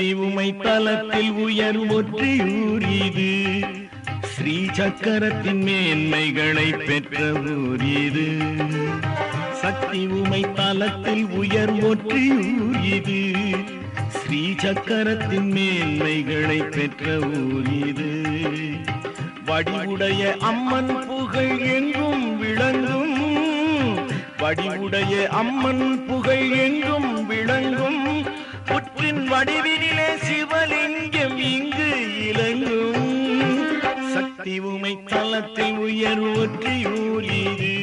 சக்தி உமை தலத்தில் உயர் ஒற்றியூர் இது. ஸ்ரீ சக்கரத்தின் மேன்மைகளை பெற்ற ஊர் இது. சக்தி உமை தலத்தில் உயர் ஒற்றியூர் இது. ஸ்ரீ சக்கரத்தின் மேன்மைகளை பெற்ற ஊர் இது. வடிவுடைய அம்மன் புகழ் எங்கும் விளங்கும். வடிவுடைய அம்மன் புகழ் எங்கும் விளங்கும். புற்றின் வடிவினிலே சிவலிங்கம் இங்கு இலங்கும். சக்தி உமை தலத்தில் உயர் ஒற்றியூர் இது.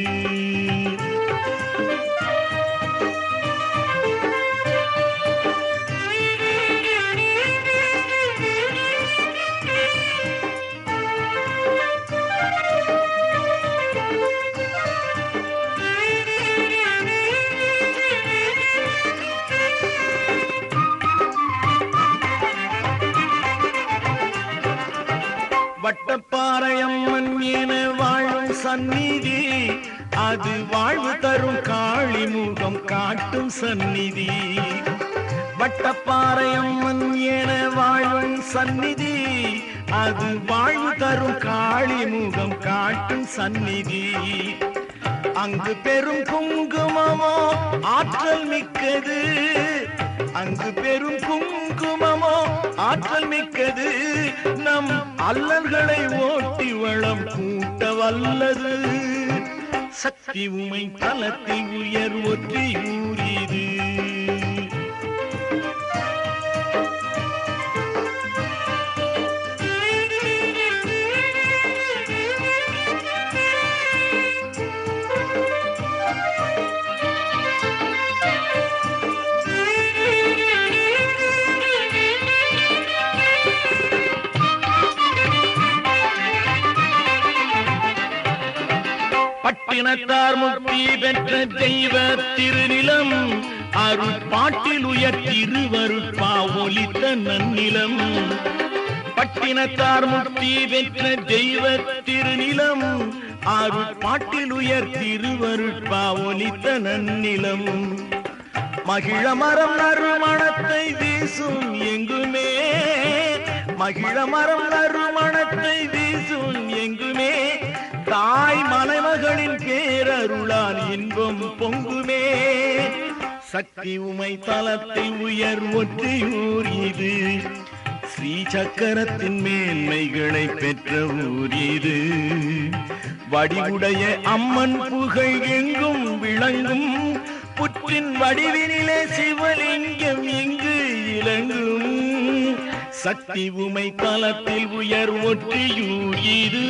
வட்டப்பாறையம்மன் என வாழும் சந்நிதி. அது வாழ்வு தரும் காளி முகம் காட்டும் சந்நிதி. வட்டப்பாறையம்மன் என வாழும் சந்நிதி. அது வாழ்வு தரும் காளி முகம் காட்டும் சந்நிதி. அங்கு பெரும் குங்குமமோ ஆற்றல் மிக்கது. அங்கு பெரும் குங்குமமோ ஆற்றல் மிக்கது. நம் அல்லல்களை ஓட்டி வளம் கூட்ட வல்லது. சக்தி உமை தலத்தில் உயர் ஒற்றியூர் இது. பட்டினத்தார் முக்தி பெற்ற தெய்வ திருநிலம். அருட்பாட்டில் உயர் திருவருட்பா ஒலித்த நன்னிலம். பட்டினத்தார் முக்தி பெற்ற தெய்வ திருநிலம். அருட்பாட்டில் உயர் திருவருட்பா ஒலித்த நன்னிலம். மகிழ மரம் நறுமணத்தை வீசும் எங்குமே. மகிழ மரம் நறுமணத்தை வீசும் எங்குமே. தாய் மலைமகளின் பேரருளால் இன்பம் பொங்குமே. சக்தி உமை தலத்தில் உயர் ஒற்றியூர் இது. ஸ்ரீ சக்கரத்தின் மேன்மைகளை பெற்ற ஊர் இது. வடிவுடைய அம்மன் புகழ் எங்கும் விளங்கும். புற்றின் வடிவினிலே சிவலிங்கம் இங்கு இலங்கும். சக்தி உமை தலத்தில் உயர் ஒற்றியூர் இது.